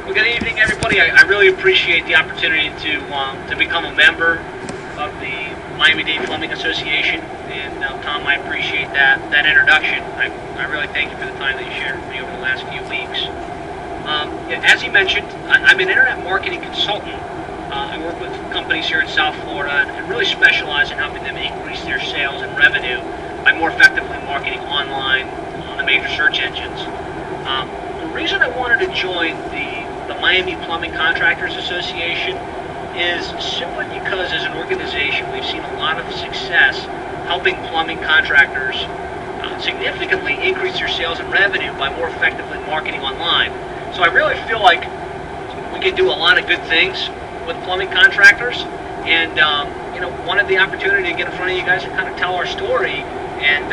Well, good evening, everybody. I really appreciate the opportunity to become a member of the Miami-Dade Plumbing Association. And Tom, I appreciate that introduction. I really thank you for the time that you shared with me over the last few weeks. As you mentioned, I'm an internet marketing consultant. I work with companies here in South Florida and really specialize in helping them increase their sales and revenue by more effectively marketing online on the major search engines. The reason I wanted to join the Miami Plumbing Contractors Association is simply because as an organization we've seen a lot of success helping plumbing contractors significantly increase their sales and revenue by more effectively marketing online. So I really feel like we can do a lot of good things with plumbing contractors, and wanted the opportunity to get in front of you guys and kind of tell our story and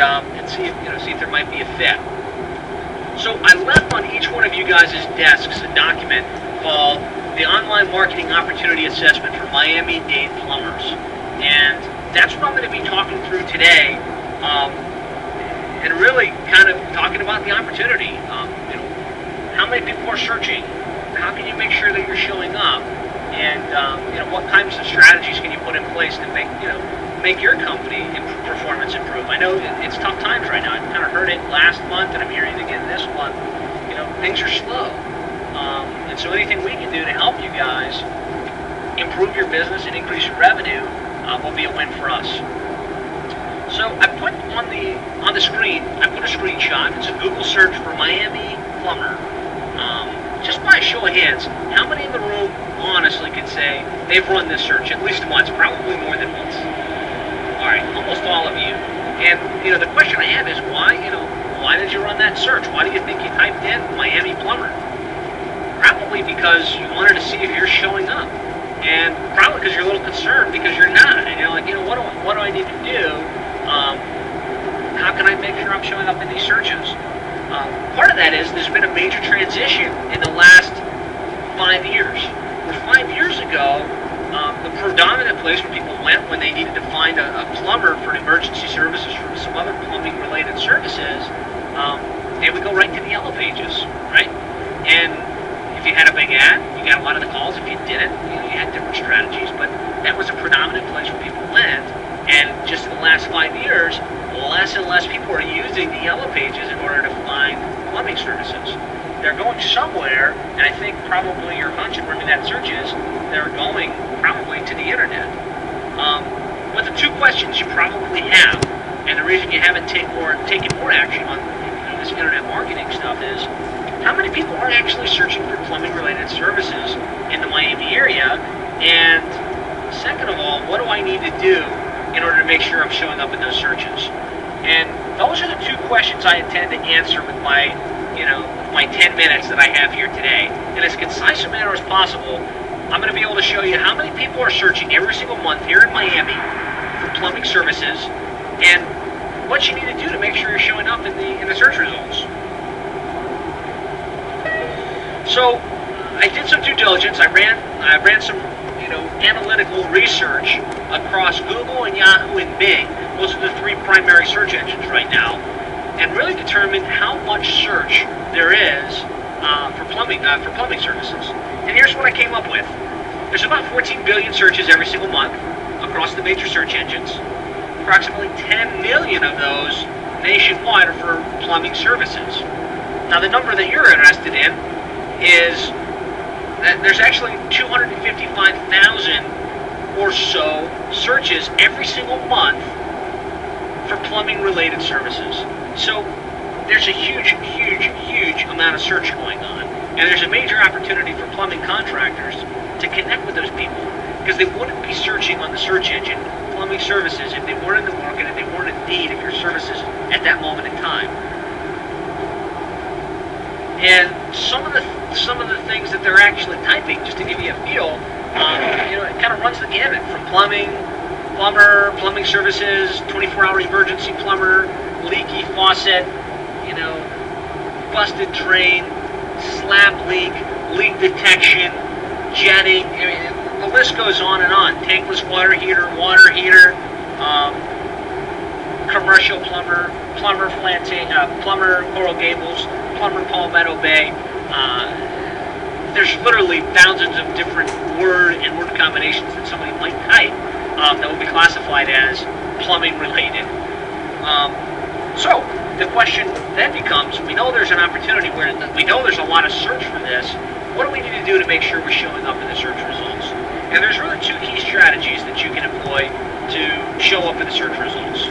see if there might be a fit. So I left on each one of you guys' desks a document called the Online Marketing Opportunity Assessment for Miami-Dade Plumbers, and that's what I'm going to be talking through today, and really kind of talking about the opportunity. How many people are searching? How can you make sure that you're showing up? And what kinds of strategies can you put in place to make your company performance improve? I know it's tough times right now. I've kind of heard it last month, and I'm hearing it again this month. Things are slow, and so anything we can do to help you guys improve your business and increase your revenue will be a win for us. So I put on the screen. I put a screenshot. It's a Google search for Miami Plumber. Just by a show of hands, how many in the room honestly can say they've run this search at least once, probably more than once? All right, almost all of you. And the question I have is why did you run that search? Why do you think you typed in Miami Plumber? Probably because you wanted to see if you're showing up, and probably because you're a little concerned because you're not, and you're like, what do I need to do? How can I make sure I'm showing up in these searches? Part of that is there's been a major transition in the last 5 years. Where 5 years ago, the predominant place where people went when they needed to find a plumber for emergency services for some other plumbing-related services, they would go right to the Yellow Pages, right? And if you had a big ad, you got a lot of the calls. If you didn't, you had different strategies. But that was a predominant place where people went. And just in the last 5 years, less and less people are using the Yellow Pages in order to find plumbing services. They're going somewhere, and I think probably your hunch and wherever that search is, they're going probably to the internet. But the two questions you probably have, and the reason you haven't taken more action on this internet marketing stuff is, how many people are actually searching for plumbing-related services in the Miami area? And second of all, what do I need to do in order to make sure I'm showing up in those searches? And those are the two questions I intend to answer with my 10 minutes that I have here today. In as concise a manner as possible, I'm going to be able to show you how many people are searching every single month here in Miami for plumbing services, and what you need to do to make sure you're showing up in the search results. So I did some due diligence. I ran some analytical research across Google and Yahoo and Bing. Those are the three primary search engines right now, and really determined how much search there is for plumbing services. And here's what I came up with. There's about 14 billion searches every single month across the major search engines. Approximately 10 million of those nationwide are for plumbing services. Now the number that you're interested in is that there's actually 255,000 or so searches every single month for plumbing related services. So there's a huge amount of search going on, and there's a major opportunity for plumbing contractors to connect with those people, because they wouldn't be searching on the search engine plumbing services if they weren't in the market and they weren't in need of your services at that moment in time. And some of the things that they're actually typing, just to give you a feel, it kind of runs the gamut from plumber, plumbing services, 24-hour emergency plumber, leaky faucet, busted drain, slab leak detection, jetting. The list goes on and on. Tankless water heater, commercial plumber, plumber Coral Gables, plumber Palmetto Bay, there's literally thousands of different word and word combinations that somebody might type that will be classified as plumbing related. So the question then becomes, we know there's an opportunity where we know there's a lot of search for this. What do we need to do to make sure we're showing up in the search results? And there's really two key strategies that you can employ to show up in the search results.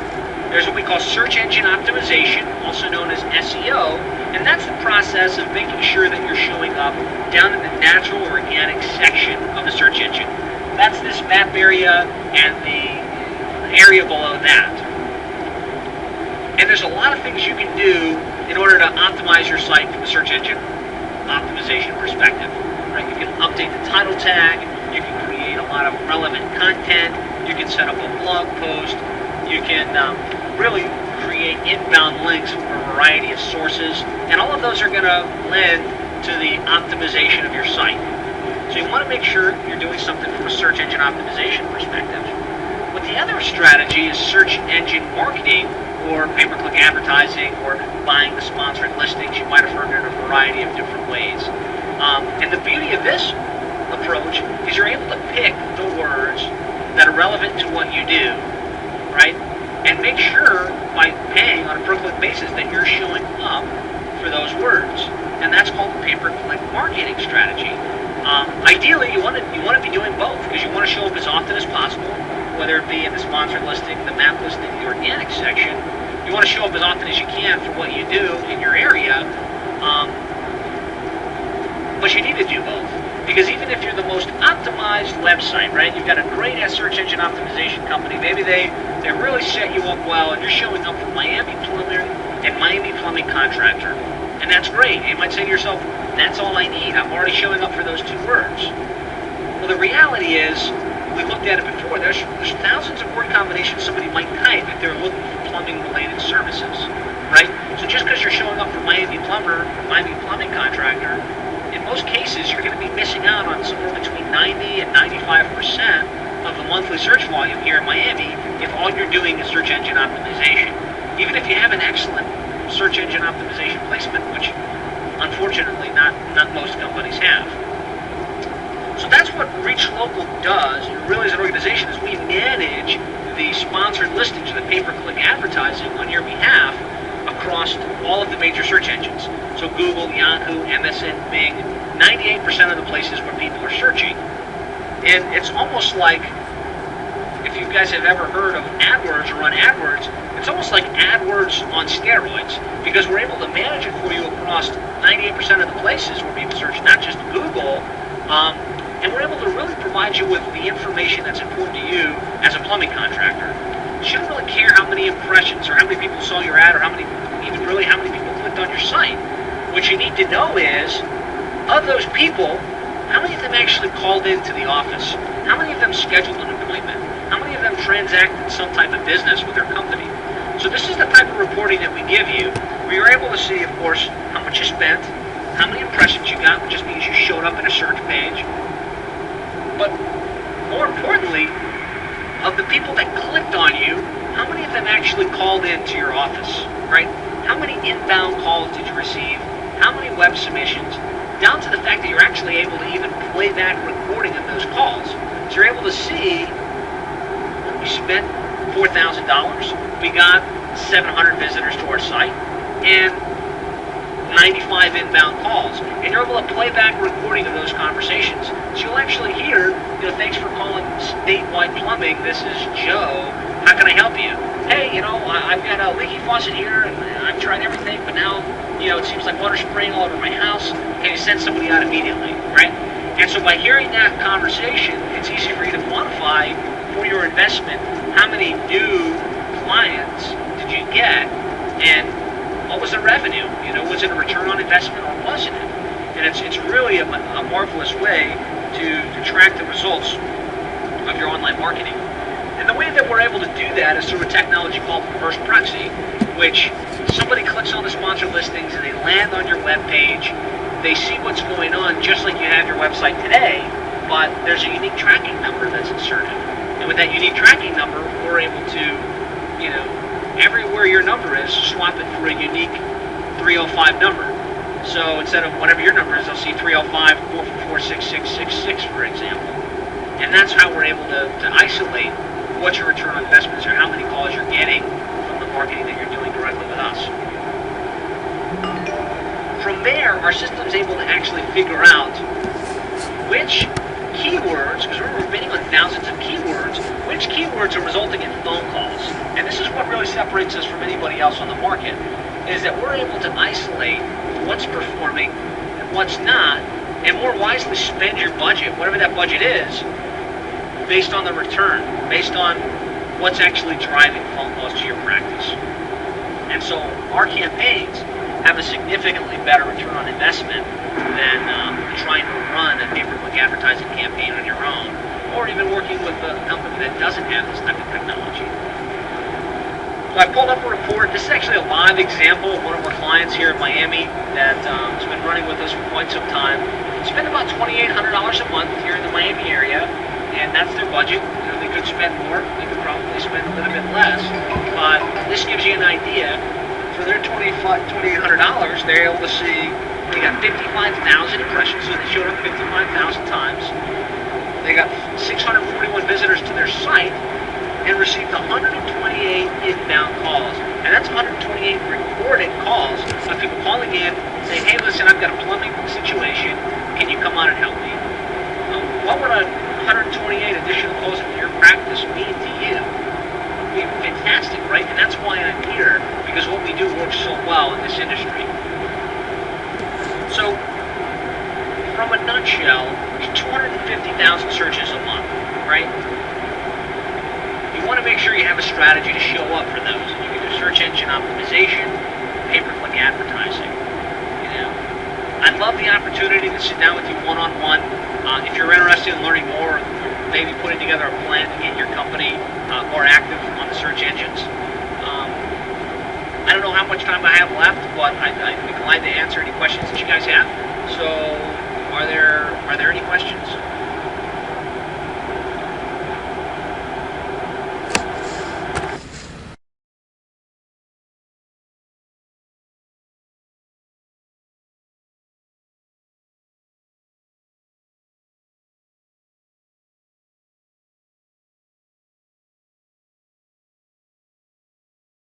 There's what we call search engine optimization, also known as SEO, and that's the process of making sure that you're showing up down in the natural organic section of the search engine. That's this map area and the area below that. And there's a lot of things you can do in order to optimize your site from the search engine optimization perspective. Right? You can update the title tag, you can create a lot of relevant content, you can set up a blog post, you can really create inbound links from a variety of sources, and all of those are going to lend to the optimization of your site. So you want to make sure you're doing something from a search engine optimization perspective. But the other strategy is search engine marketing, or pay-per-click advertising, or buying the sponsored listings. You might have heard it in a variety of different ways. And the beauty of this approach is you're able to pick the words that are relevant to what you do, right? And make sure by paying on a per-click basis that you're showing up for those words. And that's called the pay-per-click marketing strategy. Ideally, you want to be doing both, because you want to show up as often as possible, whether it be in the sponsored listing, the map listing, the organic section. You want to show up as often as you can for what you do in your area. But you need to do both. Because even if you're the most optimized website, right, you've got a great search engine optimization company, maybe they really set you up well, and you're showing up for Miami Plumber and Miami Plumbing Contractor. And that's great. You might say to yourself, that's all I need. I'm already showing up for those two words. Well, the reality is, we looked at it before, there's thousands of word combinations somebody might type if they're looking for plumbing-related services, right? So just because you're showing up for Miami Plumber, Miami Plumbing Contractor, in most cases, you're going to be missing out on somewhere between 90 and 95% of the monthly search volume here in Miami if all you're doing is search engine optimization. Even if you have an excellent search engine optimization placement, which unfortunately not most companies have. So that's what Reach Local does, really as an organization, is we manage the sponsored listings or the pay-per-click advertising on your behalf across all of the major search engines. So Google, Yahoo, MSN, Bing, 98% of the places where people are searching. And it's almost like, if you guys have ever heard of AdWords or run AdWords, it's almost like AdWords on steroids, because we're able to manage it for you across 98% of the places where people search, not just Google, and we're able to really provide you with the information that's important to you as a plumbing contractor. You shouldn't really care how many impressions or how many people saw your ad or how many people clicked on your site. What you need to know is, of those people, how many of them actually called into the office? How many of them scheduled an appointment? How many of them transacted some type of business with their company? So this is the type of reporting that we give you, where you're able to see, of course, how much you spent, how many impressions you got, which just means you showed up in a search page. But more importantly, of the people that clicked on you, how many of them actually called into your office, right? How many inbound calls did you receive? How many web submissions? Down to the fact that you're actually able to even play back recording of those calls. So you're able to see, we spent $4,000, we got 700 visitors to our site, and 95 inbound calls, and you're able to play back recording of those conversations. So you'll actually hear, thanks for calling Statewide Plumbing. This is Joe. How can I help you? Hey, I've got a leaky faucet here, and I've tried everything, but now, it seems like water spraying all over my house. Can you send somebody out immediately, right? And so by hearing that conversation, it's easy for you to quantify for your investment how many new clients did you get, and what was the revenue? Was it a return on investment or wasn't it? And it's really a marvelous way to track the results of your online marketing. And the way that we're able to do that is through a technology called reverse proxy, which somebody clicks on the sponsored listings and they land on your web page. They see what's going on just like you have your website today, but there's a unique tracking number that's inserted. And with that unique tracking number, we're able to, everywhere your number is, swap it for a unique 305 number. So instead of whatever your number is, they'll see 305-444-6666, for example. And that's how we're able to isolate what your return on investments are, how many calls you're getting from the marketing that you're doing directly with us. From there, our system's able to actually figure out which keywords, because we're bidding on thousands of keywords, which keywords are resulting in phone calls. And this is what really separates us from anybody else on the market, is that we're able to isolate what's performing and what's not, and more wisely spend your budget, whatever that budget is, based on the return, based on what's actually driving phone calls to your practice. And so our campaigns have a significantly better return on investment than trying to run a pay-per-click advertising campaign on your own, or even working with a company that doesn't have this type of technology. So I pulled up a report. This is actually a live example of one of our clients here in Miami that has been running with us for quite some time. They spend about $2,800 a month here in the Miami area, and that's their budget. You know, they could spend more. They could probably spend a little bit less. But this gives you an idea. For their $2,800, they're able to see they got 55,000 impressions, so they showed up 55,000 times. They got 641 visitors to their site and received 128 inbound calls. And that's 128 recorded calls of people calling in saying, hey, listen, I've got a plumbing situation. Can you come on and help me? What would 128 additional calls into your practice mean to you? It would be fantastic, right? And that's why I'm here, because what we do works so well in this industry. So, from a nutshell, there's 250,000 searches a month, right? You want to make sure you have a strategy to show up for those. You can do search engine optimization, pay-per-click advertising. You know, I'd love the opportunity to sit down with you one-on-one. If you're interested in learning more, maybe putting together a plan to get your company more active on the search engines. I don't know how much time I have left, but I'd be glad to answer any questions that you guys have. So, are there any questions?